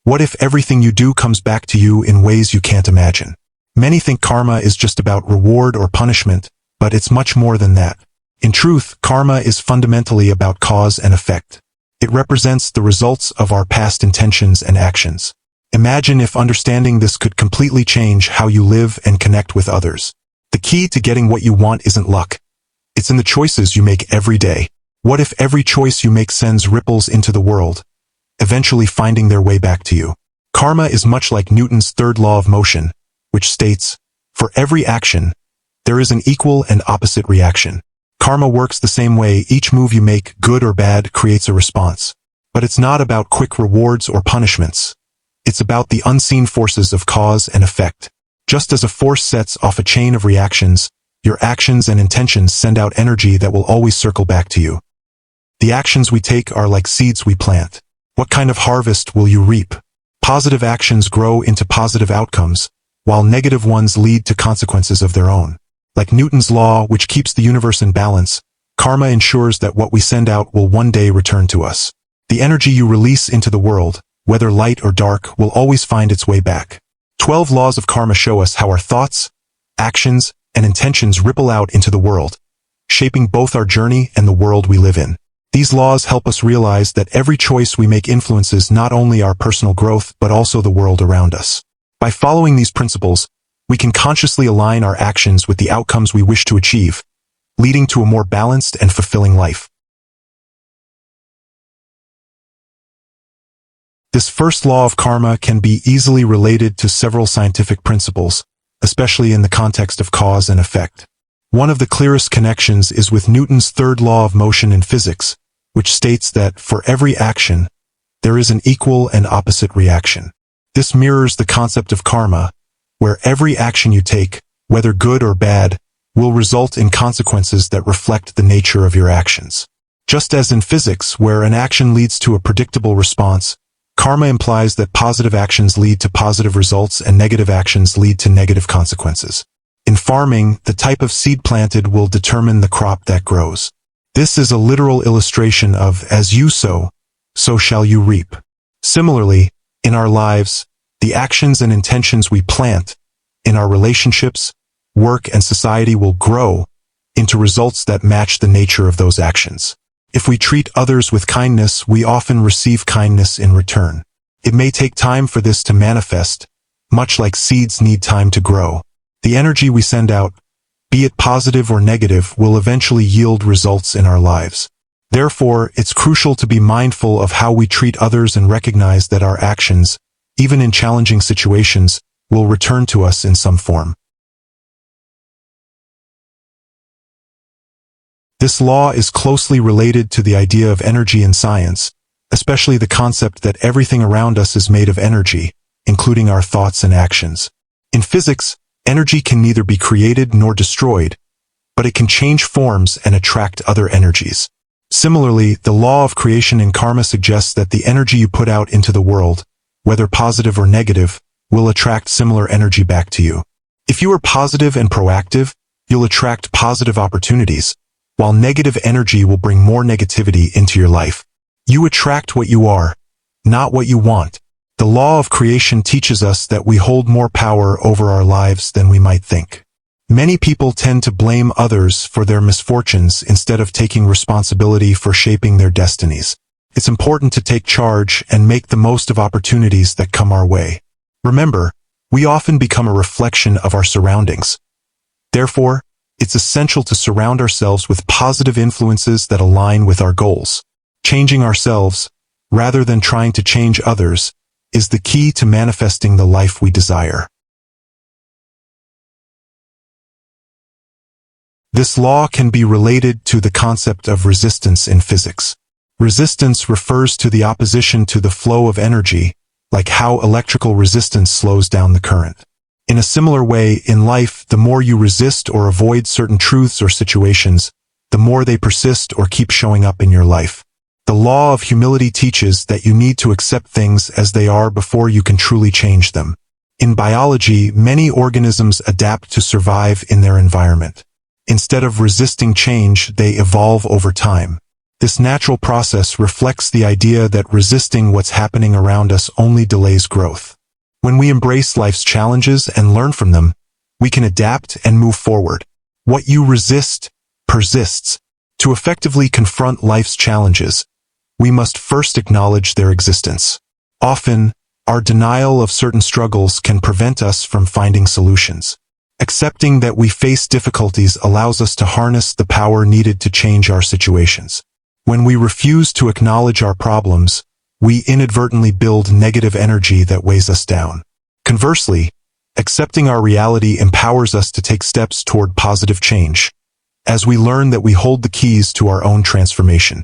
What if everything you do comes back to you in ways you can't imagine? Many think karma is just about reward or punishment, but it's much more than that. In truth, karma is fundamentally about cause and effect. It represents the results of our past intentions and actions. Imagine if understanding this could completely change how you live and connect with others. The key to getting what you want isn't luck. It's in the choices you make every day. What if every choice you make sends ripples into the world, eventually finding their way back to you? Karma is much like Newton's third law of motion, which states, for every action, there is an equal and opposite reaction. Karma works the same way. Each move you make, good or bad, creates a response. But it's not about quick rewards or punishments. It's about the unseen forces of cause and effect. Just as a force sets off a chain of reactions, your actions and intentions send out energy that will always circle back to you. The actions we take are like seeds we plant. What kind of harvest will you reap? Positive actions grow into positive outcomes, while negative ones lead to consequences of their own. Like Newton's law, which keeps the universe in balance, karma ensures that what we send out will one day return to us. The energy you release into the world, whether light or dark, will always find its way back. 12 laws of karma show us how our thoughts, actions, and intentions ripple out into the world, shaping both our journey and the world we live in. These laws help us realize that every choice we make influences not only our personal growth but also the world around us. By following these principles, we can consciously align our actions with the outcomes we wish to achieve, leading to a more balanced and fulfilling life. This first law of karma can be easily related to several scientific principles, especially in the context of cause and effect. One of the clearest connections is with Newton's third law of motion in physics, which states that for every action, there is an equal and opposite reaction. This mirrors the concept of karma, where every action you take, whether good or bad, will result in consequences that reflect the nature of your actions. Just as in physics, where an action leads to a predictable response, karma implies that positive actions lead to positive results and negative actions lead to negative consequences. In farming, the type of seed planted will determine the crop that grows. This is a literal illustration of, as you sow, so shall you reap. Similarly, in our lives, the actions and intentions we plant in our relationships, work, and society will grow into results that match the nature of those actions. If we treat others with kindness, we often receive kindness in return. It may take time for this to manifest, much like seeds need time to grow. The energy we send out, be it positive or negative, will eventually yield results in our lives. Therefore, it's crucial to be mindful of how we treat others and recognize that our actions, even in challenging situations, will return to us in some form. This law is closely related to the idea of energy in science, especially the concept that everything around us is made of energy, including our thoughts and actions. In physics, energy can neither be created nor destroyed, but it can change forms and attract other energies. Similarly, the law of creation in karma suggests that the energy you put out into the world, whether positive or negative, will attract similar energy back to you. If you are positive and proactive, you'll attract positive opportunities, while negative energy will bring more negativity into your life. You attract what you are, not what you want. The law of creation teaches us that we hold more power over our lives than we might think. Many people tend to blame others for their misfortunes instead of taking responsibility for shaping their destinies. It's important to take charge and make the most of opportunities that come our way. Remember, we often become a reflection of our surroundings. Therefore, it's essential to surround ourselves with positive influences that align with our goals. Changing ourselves, rather than trying to change others, is the key to manifesting the life we desire. This law can be related to the concept of resistance in physics. Resistance refers to the opposition to the flow of energy, like how electrical resistance slows down the current. In a similar way, in life, the more you resist or avoid certain truths or situations, the more they persist or keep showing up in your life. The law of humility teaches that you need to accept things as they are before you can truly change them. In biology, many organisms adapt to survive in their environment. Instead of resisting change, they evolve over time. This natural process reflects the idea that resisting what's happening around us only delays growth. When we embrace life's challenges and learn from them, we can adapt and move forward. What you resist persists. To effectively confront life's challenges, we must first acknowledge their existence. Often, our denial of certain struggles can prevent us from finding solutions. Accepting that we face difficulties allows us to harness the power needed to change our situations. When we refuse to acknowledge our problems, we inadvertently build negative energy that weighs us down. Conversely, accepting our reality empowers us to take steps toward positive change, as we learn that we hold the keys to our own transformation.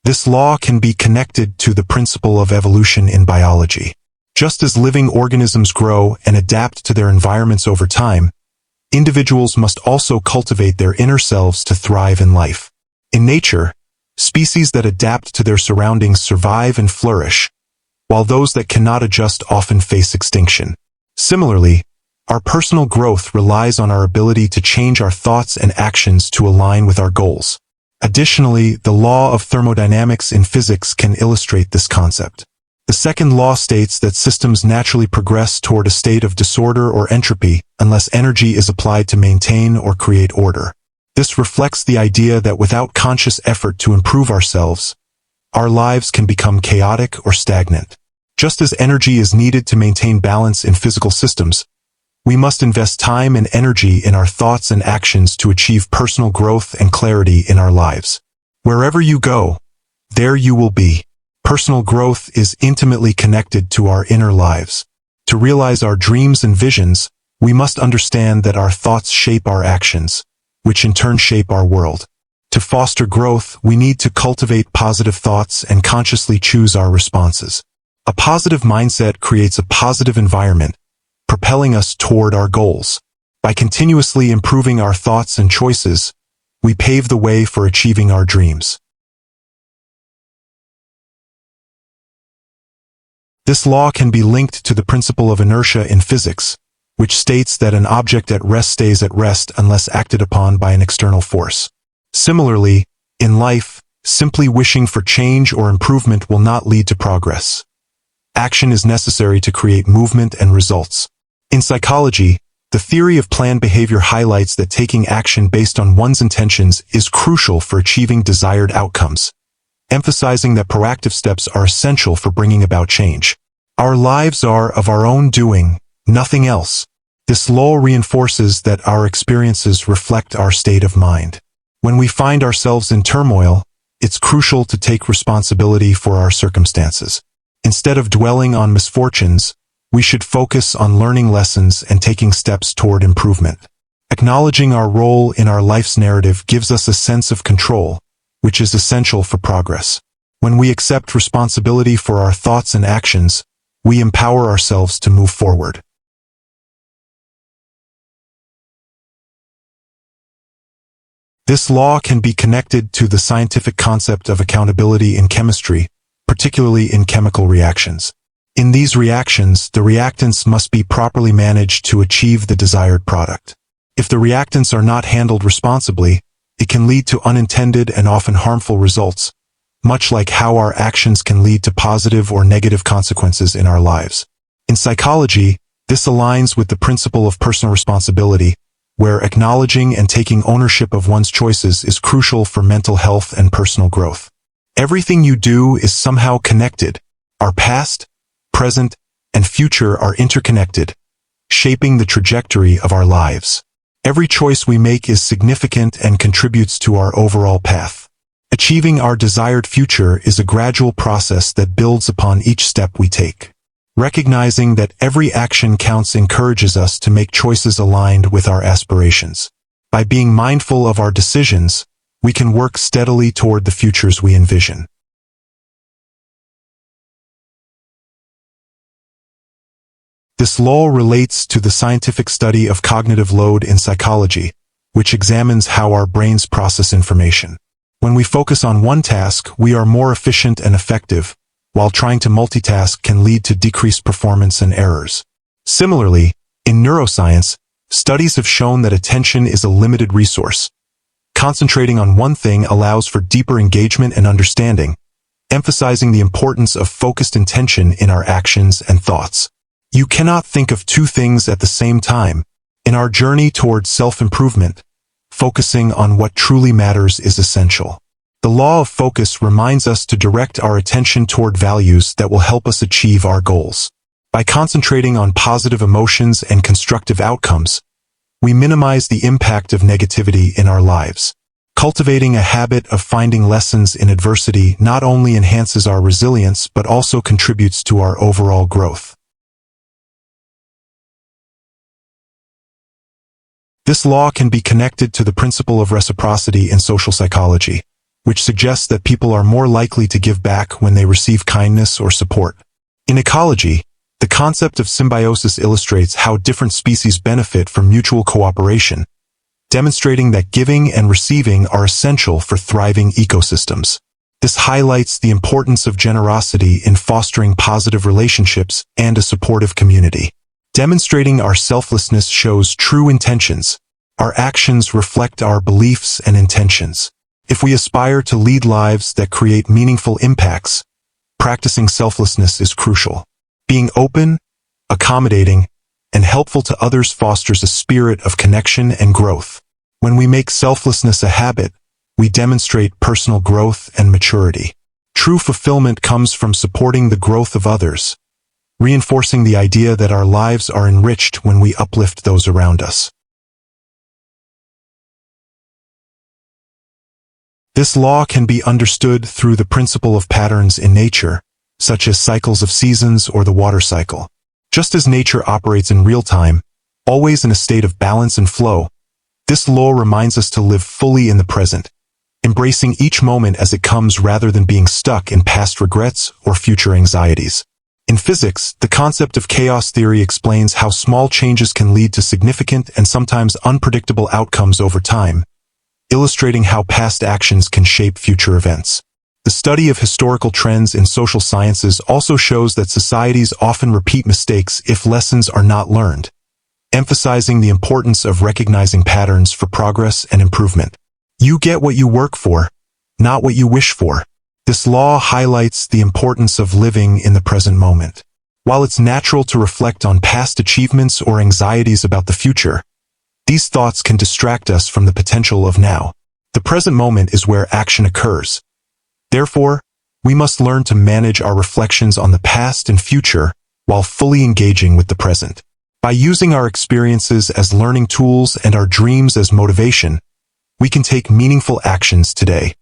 This law can be connected to the principle of evolution in biology. Just as living organisms grow and adapt to their environments over time, individuals must also cultivate their inner selves to thrive in life. In nature, species that adapt to their surroundings survive and flourish, while those that cannot adjust often face extinction. Similarly, our personal growth relies on our ability to change our thoughts and actions to align with our goals. Additionally, the law of thermodynamics in physics can illustrate this concept. The second law states that systems naturally progress toward a state of disorder or entropy unless energy is applied to maintain or create order. This reflects the idea that without conscious effort to improve ourselves, our lives can become chaotic or stagnant. Just as energy is needed to maintain balance in physical systems, we must invest time and energy in our thoughts and actions to achieve personal growth and clarity in our lives. Wherever you go, there you will be. Personal growth is intimately connected to our inner lives. To realize our dreams and visions, we must understand that our thoughts shape our actions, which in turn shape our world. To foster growth, we need to cultivate positive thoughts and consciously choose our responses. A positive mindset creates a positive environment, propelling us toward our goals. By continuously improving our thoughts and choices, we pave the way for achieving our dreams. This law can be linked to the principle of inertia in physics, which states that an object at rest stays at rest unless acted upon by an external force. Similarly, in life, simply wishing for change or improvement will not lead to progress. Action is necessary to create movement and results. In psychology, the theory of planned behavior highlights that taking action based on one's intentions is crucial for achieving desired outcomes, emphasizing that proactive steps are essential for bringing about change. Our lives are of our own doing, nothing else. This law reinforces that our experiences reflect our state of mind. When we find ourselves in turmoil, it's crucial to take responsibility for our circumstances. Instead of dwelling on misfortunes, we should focus on learning lessons and taking steps toward improvement. Acknowledging our role in our life's narrative gives us a sense of control, which is essential for progress. When we accept responsibility for our thoughts and actions, we empower ourselves to move forward. This law can be connected to the scientific concept of accountability in chemistry, particularly in chemical reactions. In these reactions, the reactants must be properly managed to achieve the desired product. If the reactants are not handled responsibly, it can lead to unintended and often harmful results, much like how our actions can lead to positive or negative consequences in our lives. In psychology, this aligns with the principle of personal responsibility, where acknowledging and taking ownership of one's choices is crucial for mental health and personal growth. Everything you do is somehow connected. Our past, present, and future are interconnected, shaping the trajectory of our lives. Every choice we make is significant and contributes to our overall path. Achieving our desired future is a gradual process that builds upon each step we take. Recognizing that every action counts encourages us to make choices aligned with our aspirations. By being mindful of our decisions, we can work steadily toward the futures we envision. This law relates to the scientific study of cognitive load in psychology, which examines how our brains process information. When we focus on one task, we are more efficient and effective, while trying to multitask can lead to decreased performance and errors. Similarly, in neuroscience, Studies have shown that attention is a limited resource. Concentrating on one thing allows for deeper engagement and understanding, emphasizing the importance of focused intention in our actions and thoughts. You cannot think of two things at the same time. In our journey towards self-improvement, focusing on what truly matters is essential. The law of focus reminds us to direct our attention toward values that will help us achieve our goals. By concentrating on positive emotions and constructive outcomes, we minimize the impact of negativity in our lives. Cultivating a habit of finding lessons in adversity not only enhances our resilience but also contributes to our overall growth. This law can be connected to the principle of reciprocity in social psychology, which suggests that people are more likely to give back when they receive kindness or support. In ecology, the concept of symbiosis illustrates how different species benefit from mutual cooperation, demonstrating that giving and receiving are essential for thriving ecosystems. This highlights the importance of generosity in fostering positive relationships and a supportive community. Demonstrating our selflessness shows true intentions. Our actions reflect our beliefs and intentions. If we aspire to lead lives that create meaningful impacts, practicing selflessness is crucial. Being open, accommodating, and helpful to others fosters a spirit of connection and growth. When we make selflessness a habit, we demonstrate personal growth and maturity. True fulfillment comes from supporting the growth of others, reinforcing the idea that our lives are enriched when we uplift those around us. This law can be understood through the principle of patterns in nature, such as cycles of seasons or the water cycle. Just as nature operates in real time, always in a state of balance and flow, this law reminds us to live fully in the present, embracing each moment as it comes rather than being stuck in past regrets or future anxieties. In physics, the concept of chaos theory explains how small changes can lead to significant and sometimes unpredictable outcomes over time, illustrating how past actions can shape future events. The study of historical trends in social sciences also shows that societies often repeat mistakes if lessons are not learned, emphasizing the importance of recognizing patterns for progress and improvement. You get what you work for, not what you wish for. This law highlights the importance of living in the present moment. While it's natural to reflect on past achievements or anxieties about the future, these thoughts can distract us from the potential of now. The present moment is where action occurs. Therefore, we must learn to manage our reflections on the past and future while fully engaging with the present. By using our experiences as learning tools and our dreams as motivation, we can take meaningful actions today.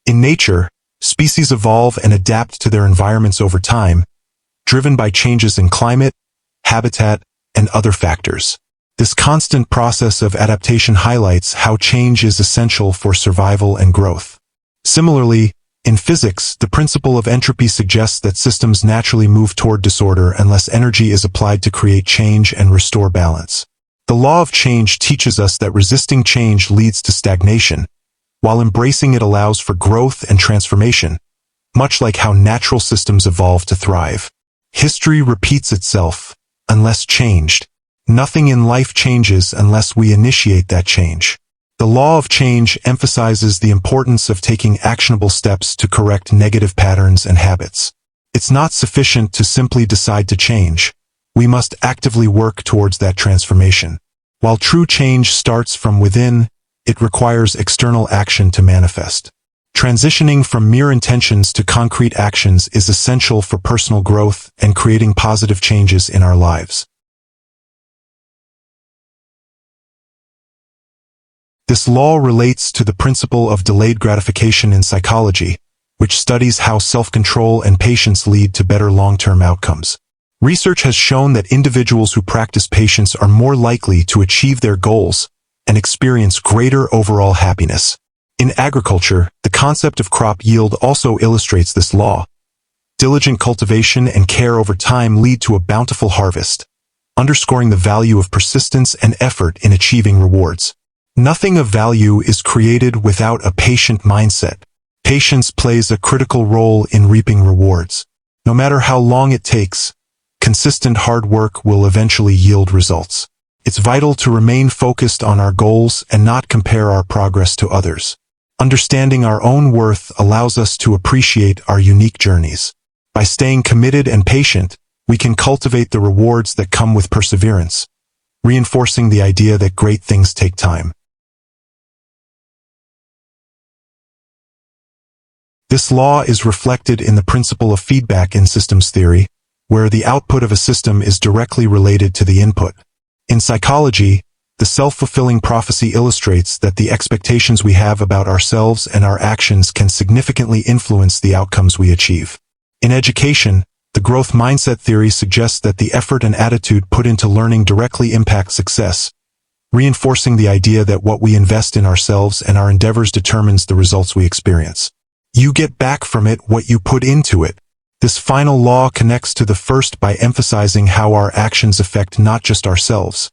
In nature, species evolve and adapt to their environments over time, driven by changes in climate, habitat, and other factors. This constant process of adaptation highlights how change is essential for survival and growth. Similarly, in physics, the principle of entropy suggests that systems naturally move toward disorder unless energy is applied to create change and restore balance. The law of change teaches us that resisting change leads to stagnation, while embracing it allows for growth and transformation, much like how natural systems evolve to thrive. History repeats itself, unless changed. Nothing in life changes unless we initiate that change. The law of change emphasizes the importance of taking actionable steps to correct negative patterns and habits. It's not sufficient to simply decide to change. We must actively work towards that transformation. While true change starts from within, it requires external action to manifest. Transitioning from mere intentions to concrete actions is essential for personal growth and creating positive changes in our lives. This law relates to the principle of delayed gratification in psychology, which studies how self-control and patience lead to better long-term outcomes. Research has shown that individuals who practice patience are more likely to achieve their goals and experience greater overall happiness. In agriculture, the concept of crop yield also illustrates this law. Diligent cultivation and care over time lead to a bountiful harvest, underscoring the value of persistence and effort in achieving rewards. Nothing of value is created without a patient mindset. Patience plays a critical role in reaping rewards. No matter how long it takes, consistent hard work will eventually yield results. It's vital to remain focused on our goals and not compare our progress to others. Understanding our own worth allows us to appreciate our unique journeys. By staying committed and patient, we can cultivate the rewards that come with perseverance, reinforcing the idea that great things take time. This law is reflected in the principle of feedback in systems theory, where the output of a system is directly related to the input. In psychology, the self-fulfilling prophecy illustrates that the expectations we have about ourselves and our actions can significantly influence the outcomes we achieve. In education, the growth mindset theory suggests that the effort and attitude put into learning directly impact success, reinforcing the idea that what we invest in ourselves and our endeavors determines the results we experience. You get back from it what you put into it. This final law connects to the first by emphasizing how our actions affect not just ourselves,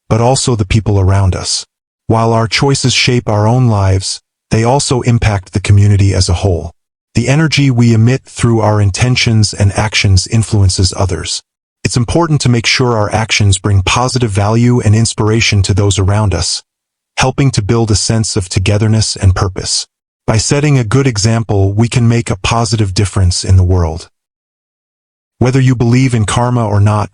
but also the people around us. While our choices shape our own lives, they also impact the community as a whole. The energy we emit through our intentions and actions influences others. It's important to make sure our actions bring positive value and inspiration to those around us, helping to build a sense of togetherness and purpose. By setting a good example, we can make a positive difference in the world. Whether you believe in karma or not,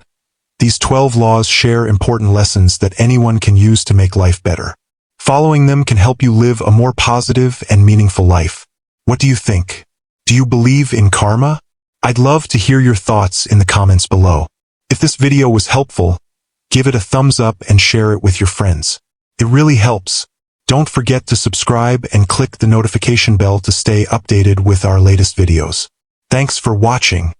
these 12 laws share important lessons that anyone can use to make life better. Following them can help you live a more positive and meaningful life. What do you think? Do you believe in karma? I'd love to hear your thoughts in the comments below. If this video was helpful, give it a thumbs up and share it with your friends. It really helps. Don't forget to subscribe and click the notification bell to stay updated with our latest videos. Thanks for watching.